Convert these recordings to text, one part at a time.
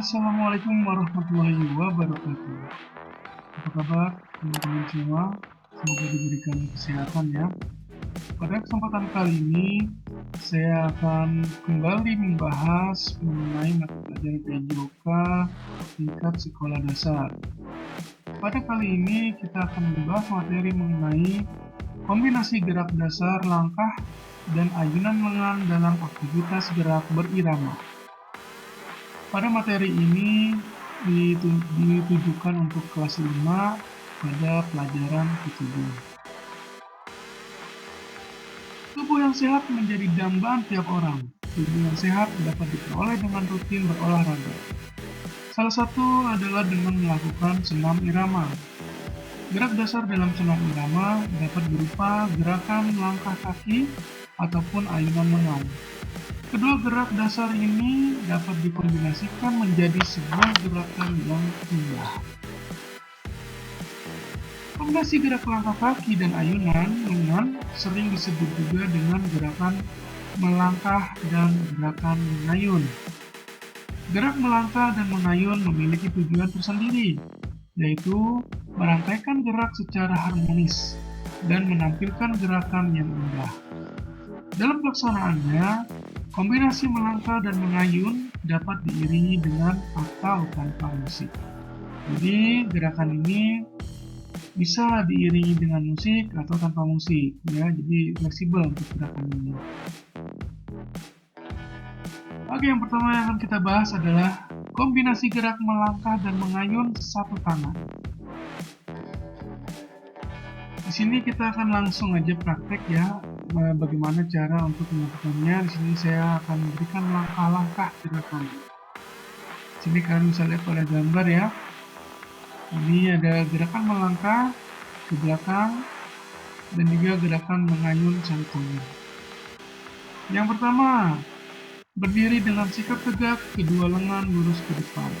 Assalamualaikum warahmatullahi wabarakatuh. Apa kabar teman-teman semua? Semoga diberikan kesehatan ya. Pada kesempatan kali ini, saya akan kembali membahas mengenai mata pelajaran PJOK tingkat sekolah dasar. Pada kali ini kita akan membahas materi mengenai kombinasi gerak dasar, langkah, dan ayunan lengan dalam aktivitas gerak berirama. Pada materi ini ditujukan untuk kelas 5 pada pelajaran ketiga. Tubuh yang sehat menjadi dambaan tiap orang. Tubuh yang sehat dapat diperoleh dengan rutin berolahraga. Salah satu adalah dengan melakukan senam irama. Gerak dasar dalam senam irama dapat berupa gerakan langkah kaki ataupun ayunan lengan. Kedua gerak dasar ini dapat dikombinasikan menjadi sebuah gerakan yang indah. Kombinasi gerak langkah kaki dan ayunan lengan sering disebut juga dengan gerakan melangkah dan gerakan mengayun. Gerak melangkah dan mengayun memiliki tujuan tersendiri, yaitu merangkaikan gerak secara harmonis dan menampilkan gerakan yang indah. Dalam pelaksanaannya, kombinasi melangkah dan mengayun dapat diiringi dengan atau tanpa musik. Jadi gerakan ini bisa diiringi dengan musik atau tanpa musik ya. Jadi fleksibel untuk gerakan ini. Oke, yang pertama yang akan kita bahas adalah kombinasi gerak melangkah dan mengayun satu tangan. Di sini kita akan langsung aja praktek ya, bagaimana cara untuk melakukannya. Di sini saya akan memberikan langkah-langkah gerakan. Di sini kalian bisa lihat pada gambar ya. Ini ada gerakan melangkah ke belakang dan juga gerakan mengayun satu tangan. Yang pertama, berdiri dengan sikap tegak, kedua lengan lurus ke depan.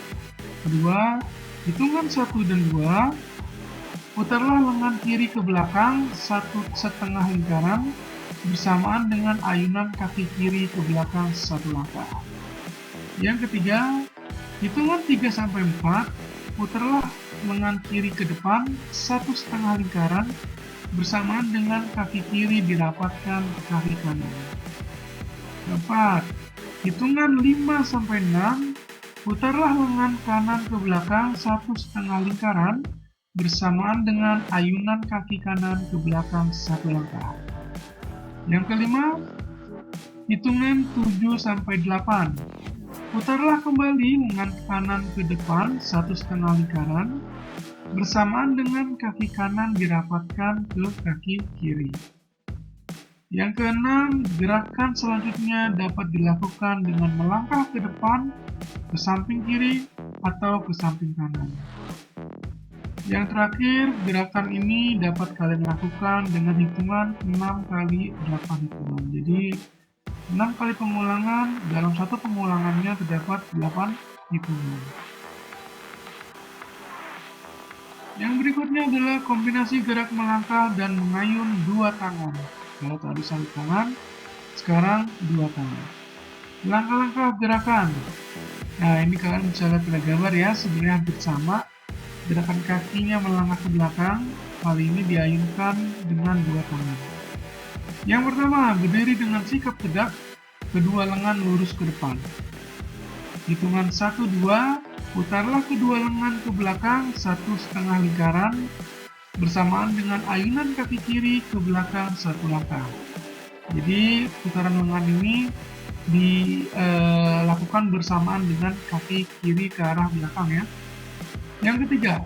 Kedua, hitungan 1 dan 2. Putarlah lengan kiri ke belakang 1,5 lingkaran bersamaan dengan ayunan kaki kiri ke belakang 1 langkah. Yang ketiga, hitungan 3-4, putarlah lengan kiri ke depan 1,5 lingkaran bersamaan dengan kaki kiri dirapatkan ke kaki kanan. Keempat, hitungan 5-6, putarlah lengan kanan ke belakang 1,5 lingkaran bersamaan dengan ayunan kaki kanan ke belakang 1 langkah. Yang kelima, hitungan 7-8. Putarlah kembali lengan kanan ke depan 1,5 lingkaran bersamaan dengan kaki kanan dirapatkan ke kaki kiri. Yang keenam, gerakan selanjutnya dapat dilakukan dengan melangkah ke depan, ke samping kiri, atau ke samping kanan. Yang terakhir, gerakan ini dapat kalian lakukan dengan hitungan 6x8 hitungan. Jadi 6 kali pengulangan, dalam satu pengulangannya terdapat 8 hitungan. Yang berikutnya adalah kombinasi gerak melangkah dan mengayun dua tangan. Kalau tadi satu tangan, sekarang dua tangan. Langkah-langkah gerakan. Nah, ini kalian bisa lihat pada gambar ya, sebenarnya hampir sama. Gerakan kakinya melangkah ke belakang, kali ini diayunkan dengan dua tangan. Yang pertama, berdiri dengan sikap tegak, kedua lengan lurus ke depan. Hitungan 1-2, putarlah kedua lengan ke belakang 1,5 lingkaran bersamaan dengan ayunan kaki kiri ke belakang 1 langkah. Jadi putaran lengan ini dilakukan bersamaan dengan kaki kiri ke arah belakang ya. Yang ketiga,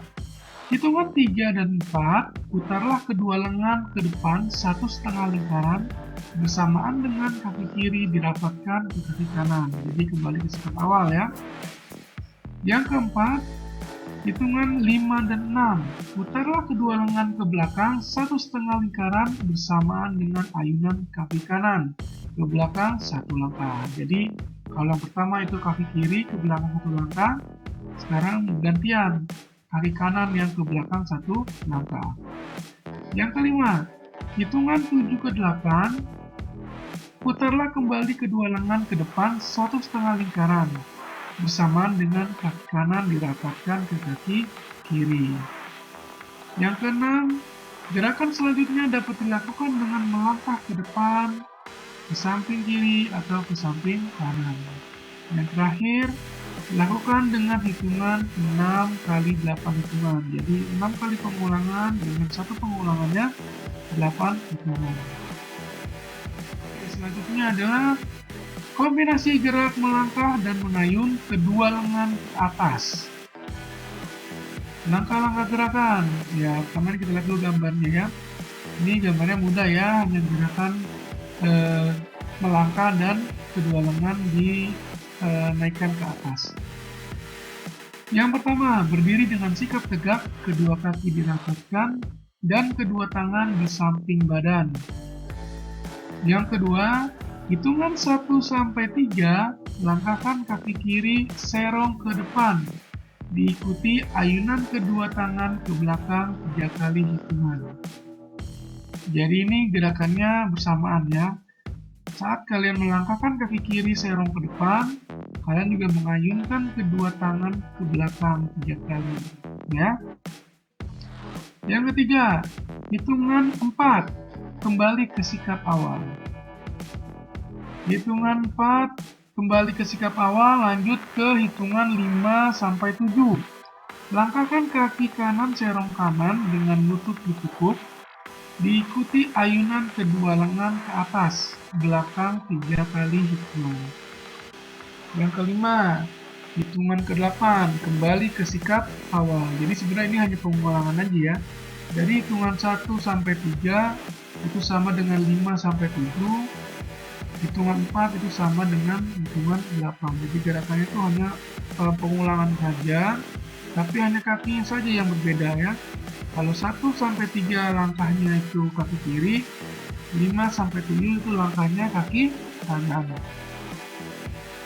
hitungan 3 dan 4, putarlah kedua lengan ke depan 1,5 lingkaran bersamaan dengan kaki kiri dirapatkan ke kaki kanan. Jadi kembali ke sikap awal ya. Yang keempat, hitungan 5 dan 6, putarlah kedua lengan ke belakang 1,5 lingkaran bersamaan dengan ayunan kaki kanan ke belakang 1 langkah. Jadi kalau yang pertama itu kaki kiri ke belakang 1 langkah, sekarang gantian kaki kanan yang ke belakang 1 langkah. Yang kelima, hitungan 7 ke 8, putarlah kembali kedua lengan ke depan 1,5 lingkaran bersamaan dengan kaki kanan dirapatkan ke kaki kiri. Yang keenam, gerakan selanjutnya dapat dilakukan dengan melangkah ke depan, ke samping kiri, atau ke samping kanan. Yang terakhir, lakukan dengan hitungan 6 kali 8 hitungan. Jadi 6 kali pengulangan dengan satu pengulangannya 8 hitungan. Selanjutnya adalah kombinasi gerak melangkah dan mengayun kedua lengan ke atas. Langkah-langkah gerakan. Ya, pertama kita lihat dulu gambarnya ya. Ini gambarnya mudah ya, hanya gerakan melangkah dan kedua lengan dinaikkan ke atas. Yang pertama, berdiri dengan sikap tegak, kedua kaki dirapatkan dan kedua tangan di samping badan. Yang kedua, hitungan 1-3, langkahkan kaki kiri serong ke depan, diikuti ayunan kedua tangan ke belakang 3 kali hitungan. Jadi ini gerakannya bersamaan ya. Saat kalian melangkahkan kaki kiri serong ke depan, kalian juga mengayunkan kedua tangan ke belakang 3 kali ya. Yang ketiga, hitungan 4, kembali ke sikap awal. Hitungan 4, kembali ke sikap awal, lanjut ke hitungan 5-7. Langkahkan kaki kanan serong kanan dengan lutut ditekuk, diikuti ayunan kedua lengan ke atas, belakang 3 kali hitungan. Yang kelima, hitungan ke-8, kembali ke sikap awal. Jadi sebenarnya ini hanya pengulangan aja ya. Dari hitungan 1-3 itu sama dengan 5-7. Hitungan 4 itu sama dengan hitungan 8. Jadi gerakannya itu hanya pengulangan saja, tapi hanya kakinya saja yang berbeda ya. Kalau 1-3 langkahnya itu kaki kiri, 5-7 itu langkahnya kaki kanan.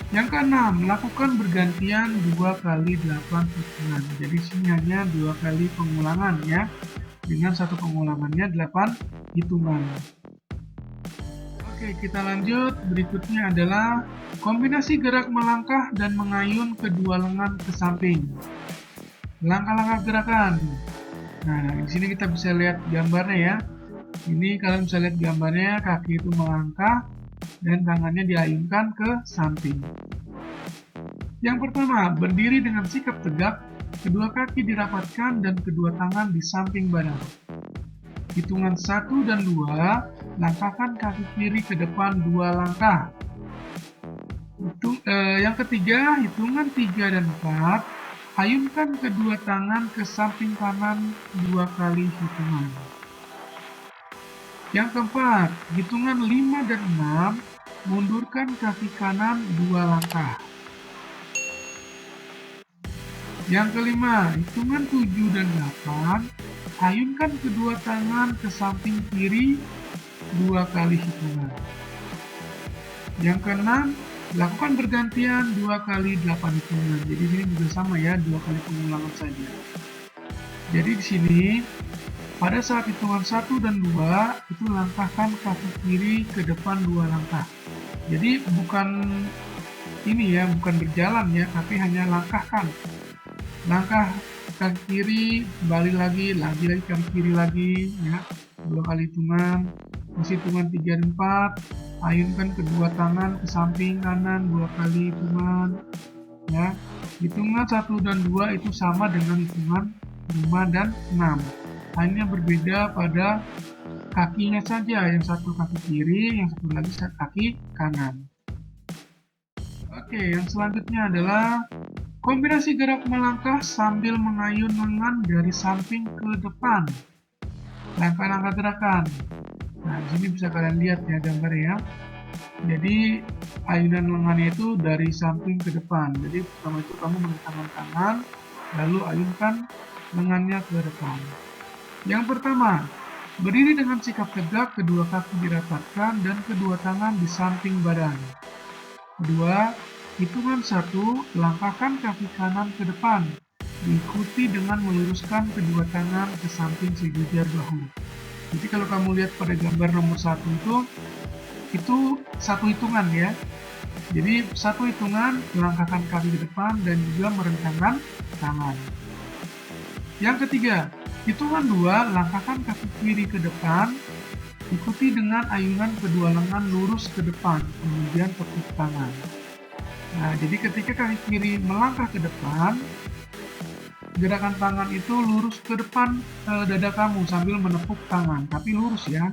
Yang keenam, lakukan bergantian 2 kali 8 hitungan. Jadi sini hanya 2 kali pengulangan ya. Dengan satu pengulangannya 8 hitungan. Oke, kita lanjut. Berikutnya adalah kombinasi gerak melangkah dan mengayun kedua lengan ke samping. Langkah-langkah gerakan. Nah, di sini kita bisa lihat gambarnya ya. Ini kalian bisa lihat gambarnya, kaki itu melangkah dan tangannya diayunkan ke samping. Yang pertama, berdiri dengan sikap tegak, kedua kaki dirapatkan dan kedua tangan di samping badan. Hitungan 1 dan 2, langkahkan kaki kiri ke depan 2 langkah. Yang ketiga, hitungan 3 dan 4, ayunkan kedua tangan ke samping kanan 2 kali hitungan. Yang keempat, hitungan 5 dan 6, mundurkan kaki kanan 2 langkah. Yang kelima, hitungan 7 dan 8, ayunkan kedua tangan ke samping kiri 2 kali hitungan. Yang keenam, lakukan bergantian 2 kali 8 hitungan. Jadi ini juga sama ya, 2 kali pengulangan saja. Jadi di sini pada saat hitungan 1 dan 2 itu langkahkan kaki kiri ke depan 2 langkah. Jadi bukan ini ya, bukan berjalan ya, tapi hanya langkahkan. Langkah kaki kiri, kembali lagi kaki kiri lagi ya, 2 kali hitungan. Masih hitungan 3 dan 4, ayunkan kedua tangan ke samping kanan 2 kali hitungan ya. Hitungan 1 dan 2 itu sama dengan hitungan 5 dan 6. Hanya berbeda pada kakinya saja, yang satu kaki kiri, yang satu lagi kaki kanan. Oke, yang selanjutnya adalah kombinasi gerak melangkah sambil mengayun lengan dari samping ke depan. Langkah-langkah gerakan. Nah, di sini bisa kalian lihat ya gambarnya. Jadi ayunan lengannya itu dari samping ke depan. Jadi pertama itu kamu mengentangkan tangan, lalu ayunkan lengannya ke depan. Yang pertama, berdiri dengan sikap tegak, kedua kaki dirapatkan dan kedua tangan di samping badan. Kedua, hitungan 1, langkahkan kaki kanan ke depan, diikuti dengan meluruskan kedua tangan ke samping sejajar bahu. Jadi kalau kamu lihat pada gambar nomor 1 itu satu hitungan ya. Jadi satu hitungan, langkahkan kaki ke depan dan juga merentangkan tangan. Yang ketiga, hitungan 2, langkahkan kaki kiri ke depan, ikuti dengan ayunan kedua lengan lurus ke depan, kemudian tepuk tangan. Nah, jadi ketika kaki kiri melangkah ke depan, gerakan tangan itu lurus ke depan dada kamu sambil menepuk tangan, tapi lurus ya,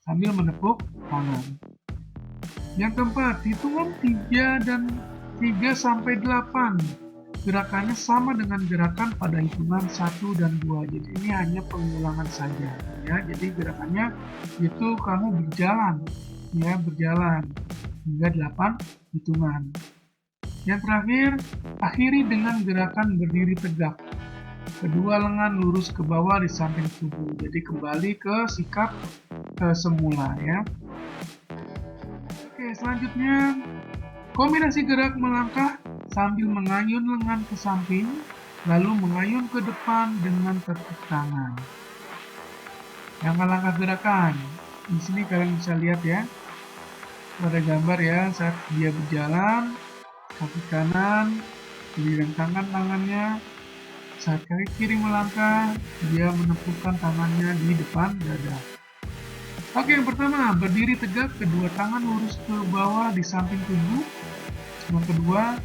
sambil menepuk tangan. Yang keempat, hitungan 3 dan 3 sampai 8. Gerakannya sama dengan gerakan pada hitungan 1 dan 2. Jadi ini hanya pengulangan saja ya. Jadi gerakannya itu kamu berjalan ya, berjalan hingga 8 hitungan. Yang terakhir, akhiri dengan gerakan berdiri tegak. Kedua lengan lurus ke bawah di samping tubuh. Jadi kembali ke sikap semula ya. Oke, selanjutnya kombinasi gerak melangkah sambil mengayun lengan ke samping, lalu mengayun ke depan dengan tepuk tangan. Langkah-langkah gerakan. Di sini kalian bisa lihat ya, pada gambar ya, saat dia berjalan, kaki kanan direntangkan tangannya, saat kaki kiri melangkah, dia menepukkan tangannya di depan dada. Oke, yang pertama, berdiri tegak, kedua tangan lurus ke bawah di samping tubuh. Yang kedua,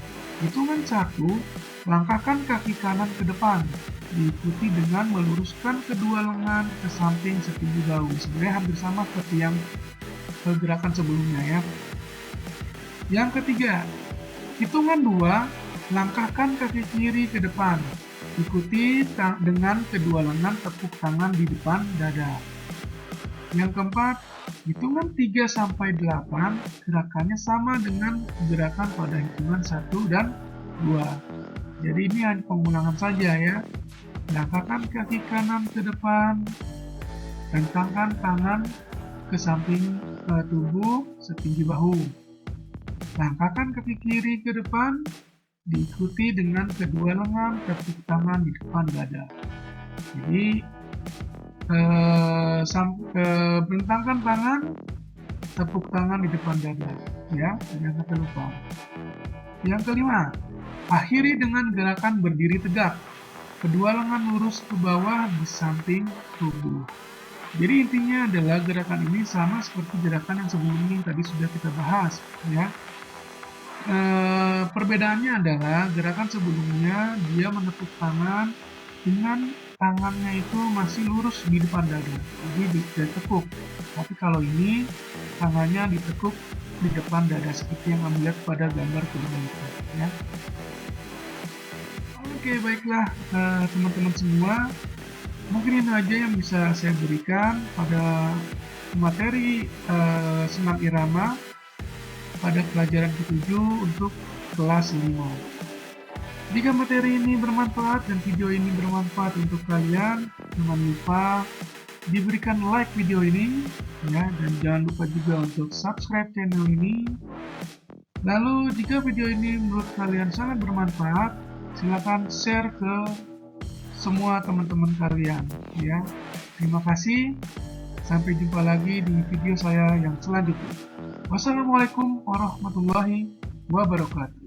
hitungan 1, langkahkan kaki kanan ke depan, diikuti dengan meluruskan kedua lengan ke samping setinggi bahu. Sebenarnya hampir sama seperti yang gerakan sebelumnya ya. Yang ketiga, hitungan 2, langkahkan kaki kiri ke depan, ikuti dengan kedua lengan tepuk tangan di depan dada. Yang keempat, hitungan 3 sampai 8, gerakannya sama dengan gerakan pada hitungan 1 dan 2. Jadi ini hanya pengulangan saja ya. Langkahkan kaki kanan ke depan, rentangkan tangan ke samping tubuh setinggi bahu. Langkahkan kaki kiri ke depan, diikuti dengan kedua lengan tepuk tangan di depan dada. Jadi bentangkan tangan, tepuk tangan di depan dada ya, jangan sampai lupa. Yang kelima, akhiri dengan gerakan berdiri tegak, kedua lengan lurus ke bawah di samping tubuh. Jadi intinya adalah gerakan ini sama seperti gerakan yang sebelumnya yang tadi sudah kita bahas ya. Perbedaannya adalah gerakan sebelumnya dia menepuk tangan dengan tangannya itu masih lurus di depan dada, jadi ditekuk. Tapi kalau ini tangannya ditekuk di depan dada seperti yang kamu lihat pada gambar kedua itu ya. Oke, baiklah teman-teman semua, mungkin ini aja yang bisa saya berikan pada materi senam irama pada pelajaran ke-7 untuk kelas 5. Jika materi ini bermanfaat dan video ini bermanfaat untuk kalian, jangan lupa diberikan like video ini ya, dan jangan lupa juga untuk subscribe channel ini. Lalu jika video ini menurut kalian sangat bermanfaat, silakan share ke semua teman-teman kalian ya. Terima kasih. Sampai jumpa lagi di video saya yang selanjutnya. Wassalamualaikum warahmatullahi wabarakatuh.